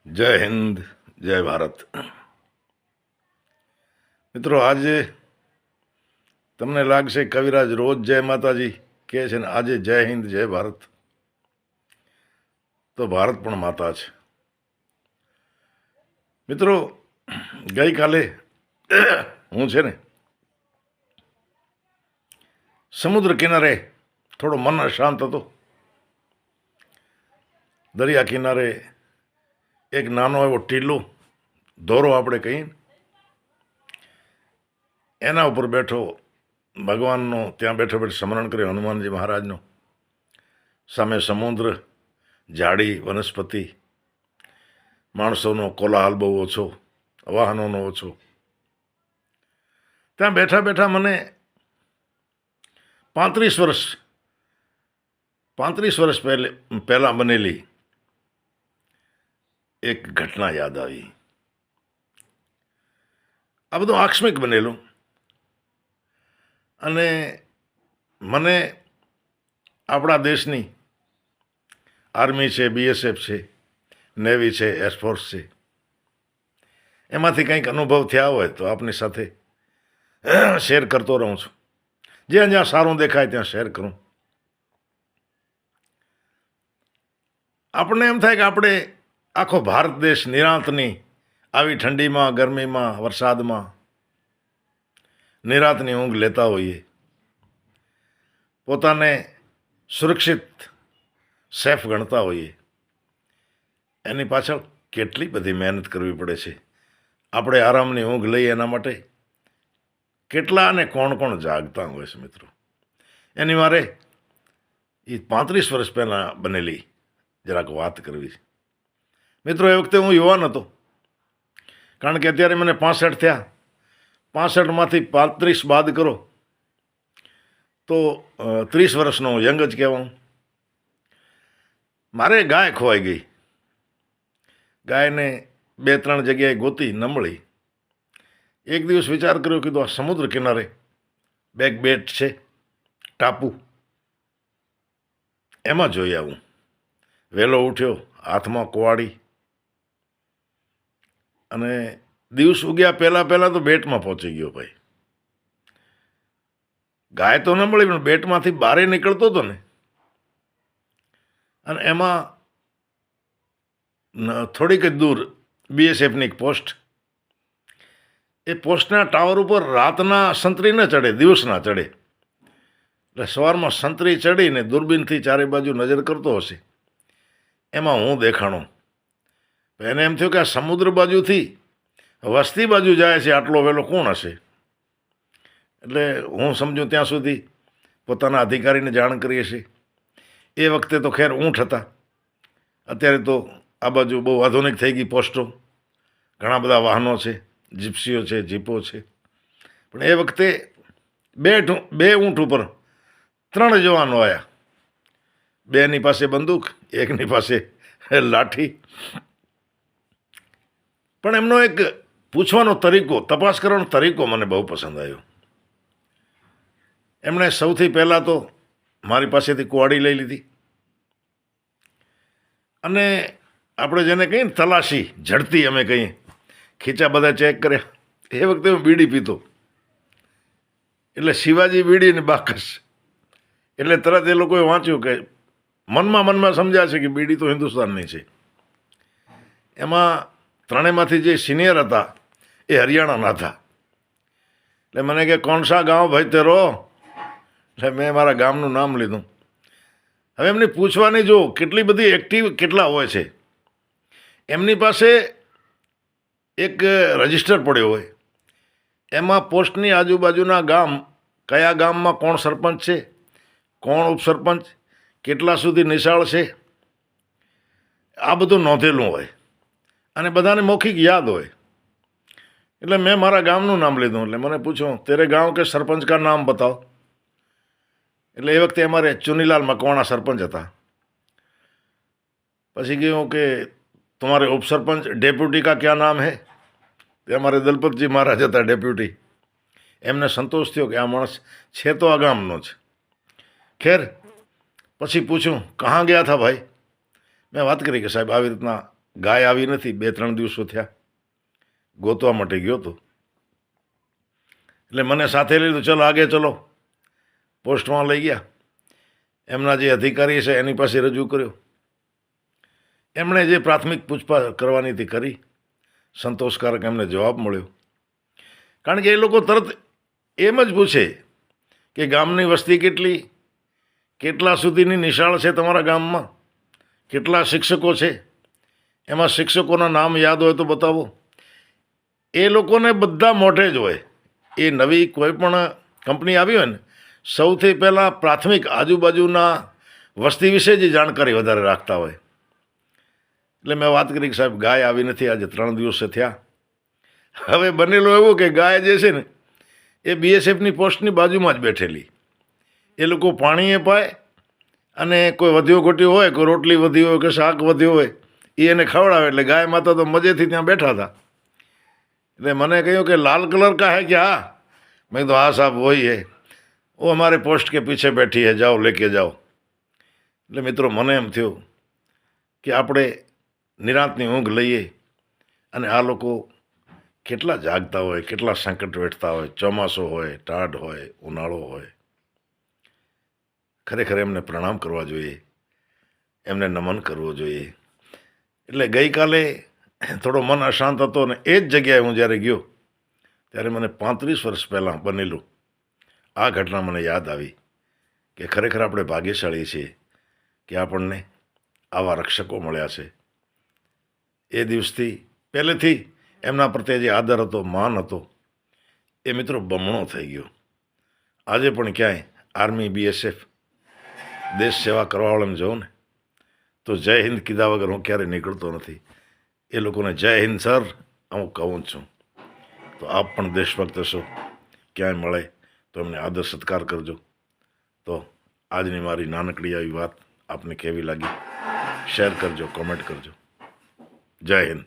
જય હિન્દ, જય ભારત. મિત્રો, આજે તમને લાગશે કવિરાજ રોજ જય માતાજી કહે છે ને આજે જય હિન્દ, જય ભારત. તો ભારત પણ માતા છે. મિત્રો, ગઈકાલે હું છે ને સમુદ્ર કિનારે થોડો મન અશાંત હતો. દરિયા કિનારે એક નાનો એવો ટીલો, ધોરો આપણે કહીએ, એના ઉપર બેઠો ભગવાનનો ત્યાં બેઠો બેઠો સ્મરણ કર્યો, હનુમાનજી મહારાજનો. સામે સમુદ્ર, ઝાડી, વનસ્પતિ, માણસોનો કોલાહલ બહુ ઓછો, વાહનોનો ઓછો. ત્યાં બેઠા બેઠા મને 35 વર્ષ પહેલાં બનેલી એક ઘટના યાદ આવી. આ બધું આકસ્મિક બનેલું અને મને આપણા દેશની આર્મી છે, BSF છે, નેવી છે, એરફોર્સ છે, એમાંથી કંઈક અનુભવ થયા હોય તો આપની સાથે શેર કરતો રહું છું. જ્યાં જ્યાં સારું દેખાય ત્યાં શેર કરું. આપણને એમ થાય કે આપણે આખો ભારત દેશ નિરાંતની આવી ઠંડીમાં, ગરમીમાં, વરસાદમાં નિરાંતની ઊંઘ લેતા હોઈએ, પોતાને સુરક્ષિત, સેફ ગણતા હોઈએ. એની પાછળ કેટલી બધી મહેનત કરવી પડે છે. આપણે આરામની ઊંઘ લઈએ એના માટે કેટલા અને કોણ જાગતા હોય છે. મિત્રો, એની મારે એ 35 વર્ષ પહેલાં બનેલી જરાક વાત કરવી છે. મિત્રો, એ વખતે હું યુવાન હતો, કારણ કે અત્યારે મને 65 થયા. 65માંથી 35 બાદ કરો તો 30 વર્ષનો યંગ જ કહેવાઉં. મારે ગાય ખોવાઈ ગઈ. ગાયને 2-3 જગ્યાએ ગોતી, ન મળી. એક દિવસ વિચાર કર્યો, કીધું આ સમુદ્ર કિનારે બેટ છે, ટાપુ, એમાં જોઈ આવું. વહેલો ઉઠ્યો, હાથમાં કુવાડી, અને દિવસ ઉગ્યા પહેલાં તો બેટમાં પહોંચી ગયો. ભાઈ, ગાય તો ન મળી, પણ બેટમાંથી બહાર નીકળતો હતો ને, અને એમાં થોડીક જ દૂર BSFની એક પોસ્ટ. એ પોસ્ટના ટાવર ઉપર રાતના સંતરી ન ચડે, દિવસના ચડે. એટલે સવારમાં સંતરી ચડીને દૂરબીનથી ચારે બાજુ નજર કરતો હશે. એમાં હું દેખાણો. એને એમ થયું કે આ સમુદ્ર બાજુથી વસ્તી બાજુ જાય છે, આટલો વહેલો કોણ હશે? એટલે હું સમજું ત્યાં સુધી પોતાના અધિકારીને જાણ કરીએ છીએ. એ વખતે તો ખેર ઊંટ હતા. અત્યારે તો આ બાજુ બહુ આધુનિક થઈ ગઈ પોસ્ટો, ઘણા બધા વાહનો છે, જીપ્સીઓ છે, જીપો છે. પણ એ વખતે બે ઊંટ ઉપર 3 જવાનો આવ્યા. 2ની પાસે બંદૂક, 1ની પાસે લાઠી. પણ એમનો એક પૂછવાનો તરીકો, તપાસ કરવાનો તરીકો મને બહુ પસંદ આવ્યો. એમણે સૌથી પહેલાં તો મારી પાસેથી કુવાડી લઈ લીધી, અને આપણે જેને કહીએ ને તલાશી, ઝડતી અમે કહીએ, ખીચા બધા ચેક કર્યા. એ વખતે હું બીડી પીતો, એટલે શિવાજી બીડી ને બાકસ. એટલે તરત એ લોકોએ વાંચ્યું કે મનમાં સમજ્યા છે કે બીડી તો હિન્દુસ્તાનની છે. એમાં 3માંથી જે સિનિયર હતા એ હરિયાણાના હતા. એટલે મને કે કોણ સા ગાંવ ભાઈ તેરો? એટલે મેં મારા ગામનું નામ લીધું. હવે એમની પૂછવાની જો કેટલી બધી એક્ટિવ કેટલા હોય છે. એમની પાસે એક રજિસ્ટર પડ્યો હોય, એમાં પોસ્ટની આજુબાજુના ગામ, કયા ગામમાં કોણ સરપંચ છે, કોણ ઉપસરપંચ, કેટલા સુધી નિશાળ છે, આ બધું નોંધેલું હોય, અને બધાને મૌખિક યાદ હોય. એટલે મેં મારા ગામનું નામ લીધું. એટલે મને પૂછ્યું, તેરે ગાંવ કે સરપંચ કા નામ બતાવો. એટલે એ વખતે અમારે ચુનીલાલ મકવાણા સરપંચ હતા. પછી કહ્યું કે તમારે ઉપસરપંચ ડેપ્યુટી કા ક્યાં નામ હે? તે અમારે દલપતજી મહારાજ હતા ડેપ્યુટી. એમને સંતોષ થયો કે આ માણસ છે તો આ ગામનો છે. ખેર પછી પૂછ્યું, કહાં ગયા થા ભાઈ? મેં વાત કરી કે સાહેબ આવી રીતના ગાય આવી નથી, 2-3 દિવસો થયા, ગોતવા માટે ગયો હતો. એટલે મને સાથે લીધું, ચલો આગે ચલો. પોસ્ટમાં લઈ ગયા. એમના જે અધિકારી છે એની પાસે રજૂ કર્યો. એમણે જે પ્રાથમિક પૂછપરછ કરવાની હતી કરી. સંતોષકારક એમને જવાબ મળ્યો. કારણ કે એ લોકો તરત એમ જ પૂછે કે ગામની વસ્તી કેટલી, કેટલા સુધીની નિશાળ છે તમારા ગામમાં, કેટલા શિક્ષકો છે, એમાં શિક્ષકોના નામ યાદ હોય તો બતાવો. એ લોકોને બધા મોઢે જ હોય. એ નવી કોઈ પણ કંપની આવી હોય ને, સૌથી પહેલાં પ્રાથમિક આજુબાજુના વસ્તી વિશે જ જાણકારી વધારે રાખતા હોય. એટલે મેં વાત કરી કે સાહેબ ગાય આવી નથી, આજે 3 દિવસ થયા. હવે બનેલું એવું કે ગાય જે છે ને એ બીએસએફની પોસ્ટની બાજુમાં જ બેઠેલી. એ લોકો પાણીએ પાય અને કોઈ વધ્યો ઘટ્યો હોય, કોઈ રોટલી વધી હોય કે શાક વધ્યો હોય એ એને ખવડાવે. એટલે ગાય માતા તો મજેથી ત્યાં બેઠા હતા. એટલે મને કહ્યું કે લાલ કલર કા હે ક્યા? મેં કીધું હા સાહેબ વહી હે, वो हमारे पोस्ट के पीछे बैठी है, जाओ लेके जाओ. એટલે મિત્રો મને એમ થયું કે આપણે નિરાંતની ઊંઘ લઈએ અને આ લોકો કેટલા જાગતા હોય, કેટલા સંકટ વેઠતા હોય, ચોમાસું હોય, ટાઢ હોય, ઉનાળો હોય. ખરેખર એમને પ્રણામ કરવા જોઈએ, એમને નમન કરવો જોઈએ. એટલે ગઈકાલે થોડો મન અશાંત હતો ને એ જ જગ્યાએ હું જ્યારે ગયો ત્યારે મને 35 વર્ષ પહેલાં બનેલું આ ઘટના મને યાદ આવી કે ખરેખર આપણે ભાગ્યશાળી છીએ કે આપણને આવા રક્ષકો મળ્યા છે. એ દિવસથી પહેલેથી એમના પ્રત્યે જે આદર હતો, માન હતો, એ મિત્રો બમણો થઈ ગયો. આજે પણ ક્યાંય આર્મી, બીએસએફ દેશ સેવા કરવાવાળાને જોઉં ને તો જય હિન્દ કીધા વગર હું ક્યારેય નીકળતો નથી. એ લોકોને જય હિન્દ સર હું કહું જ છું. તો આપ પણ દેશભક્ત છો, ક્યાંય મળે તો એમને આદર સત્કાર કરજો. તો આજની મારી નાનકડી આવી વાત આપને કેવી લાગી શેર કરજો, કોમેન્ટ કરજો. જય હિન્દ.